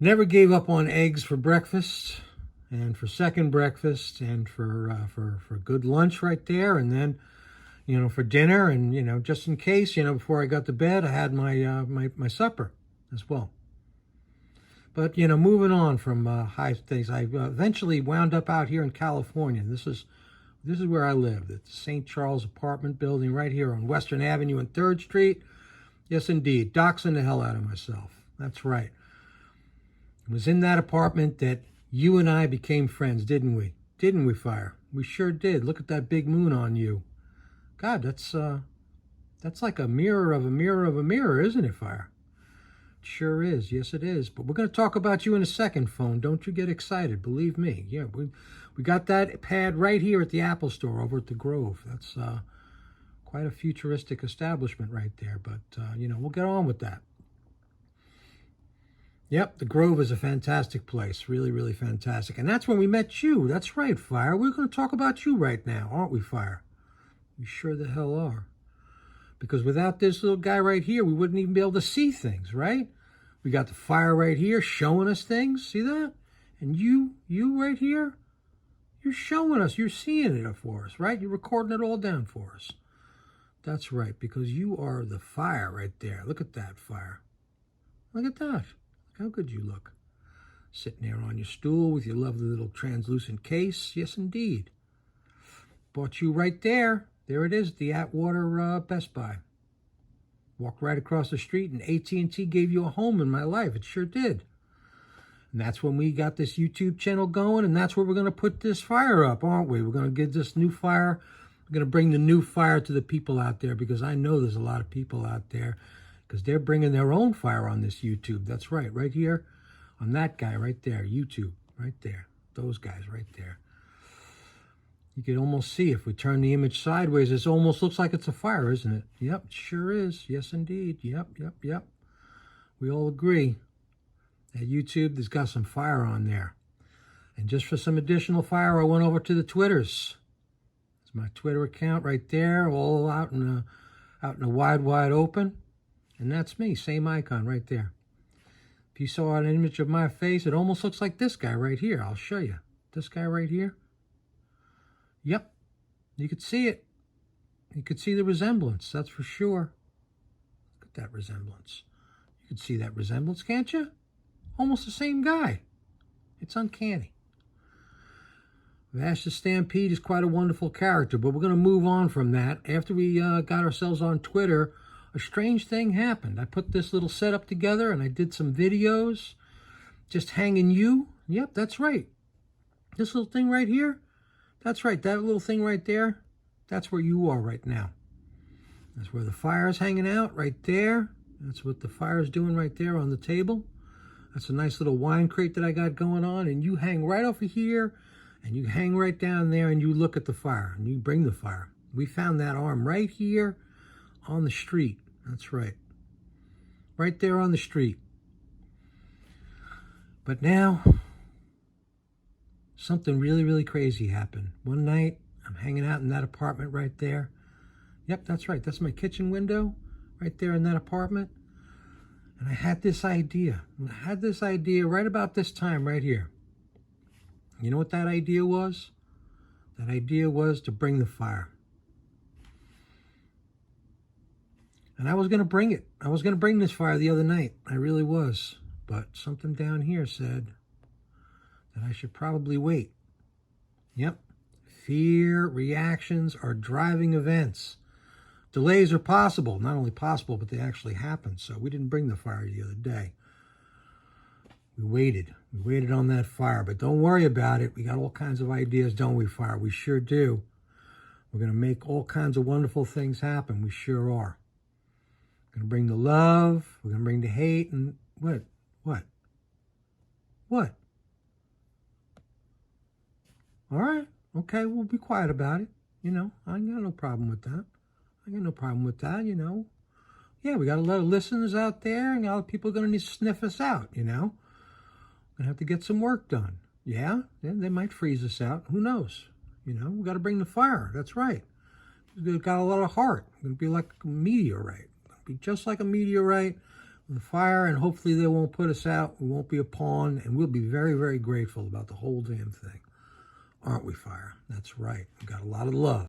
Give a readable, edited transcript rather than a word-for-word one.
Never gave up on eggs for breakfast and for second breakfast and for good lunch right there, and then for dinner, and just in case, before I got to bed, I had my supper as well. But moving on from high things, I eventually wound up out here in California. This is where I lived, at the St. Charles apartment building right here on Western Avenue and 3rd Street. Yes, indeed, doxing the hell out of myself. That's right. It was in that apartment that you and I became friends, didn't we? Didn't we, Fire? We sure did. Look at that big moon on you. God, that's like a mirror of a mirror of a mirror, isn't it, Fire? It sure is. Yes, it is. But we're going to talk about you in a second, phone. Don't you get excited. Believe me. Yeah, we got that pad right here at the Apple Store over at the Grove. That's quite a futuristic establishment right there. But, we'll get on with that. Yep, the Grove is a fantastic place. Really, really fantastic. And that's when we met you. That's right, Fire. We're going to talk about you right now, aren't we, Fire? We sure the hell are. Because without this little guy right here, we wouldn't even be able to see things, right? We got the Fire right here showing us things. See that? And you right here, you're showing us. You're seeing it for us, right? You're recording it all down for us. That's right, because you are the Fire right there. Look at that, Fire. Look at that. How good you look. Sitting there on your stool with your lovely little translucent case. Yes, indeed. Bought you right there. There it is, the Atwater Best Buy. Walked right across the street, and AT&T gave you a home in my life. It sure did. And that's when we got this YouTube channel going, and that's where we're going to put this Fire up, aren't we? We're going to get this new Fire. We're going to bring the new Fire to the people out there, because I know there's a lot of people out there, because they're bringing their own Fire on this YouTube. That's right here on that guy right there, YouTube, right there. Those guys right there. You can almost see, if we turn the image sideways, it almost looks like it's a Fire, isn't it? Yep, it sure is. Yes, indeed. Yep. We all agree that YouTube has got some Fire on there. And just for some additional Fire, I went over to the Twitters. It's my Twitter account right there, all out in the wide open. And that's me, same icon right there. If you saw an image of my face, it almost looks like this guy right here. I'll show you. This guy right here. Yep, you could see it. You could see the resemblance, that's for sure. Look at that resemblance. You could see that resemblance, can't you? Almost the same guy. It's uncanny. Vash the Stampede is quite a wonderful character, but we're going to move on from that. After we got ourselves on Twitter, a strange thing happened. I put this little setup together, and I did some videos, just hanging you. Yep, that's right. This little thing right here. That's right, that little thing right there, that's where you are right now. That's where the Fire's hanging out, right there. That's what the Fire's doing right there on the table. That's a nice little wine crate that I got going on, and you hang right over here, and you hang right down there, and you look at the Fire, and you bring the Fire. We found that arm right here on the street. That's right. Right there on the street. But now, something really, really crazy happened. One night, I'm hanging out in that apartment right there. Yep, that's right. That's my kitchen window right there in that apartment. And I had this idea. Right about this time right here. You know what that idea was? That idea was to bring the Fire. And I was going to bring it. I was going to bring this Fire the other night. I really was. But something down here said that I should probably wait. Yep. Fear reactions are driving events. Delays are possible. Not only possible, but they actually happen. So we didn't bring the Fire the other day. We waited. We waited on that Fire. But don't worry about it. We got all kinds of ideas, don't we, Fire? We sure do. We're going to make all kinds of wonderful things happen. We sure are. We're going to bring the love. We're going to bring the hate. And what? All right. Okay, we'll be quiet about it. I ain't got no problem with that. Yeah, we got a lot of listeners out there, and a lot of people are going to need to sniff us out, We're going to have to get some work done. Yeah, they might freeze us out. Who knows? We got to bring the Fire. That's right. We've got a lot of heart. It's going to be like a meteorite. It'll be just like a meteorite. the fire, and hopefully they won't put us out. We won't be a pawn, and we'll be very, very grateful about the whole damn thing. Aren't we, fire? That's right. We got a lot of love.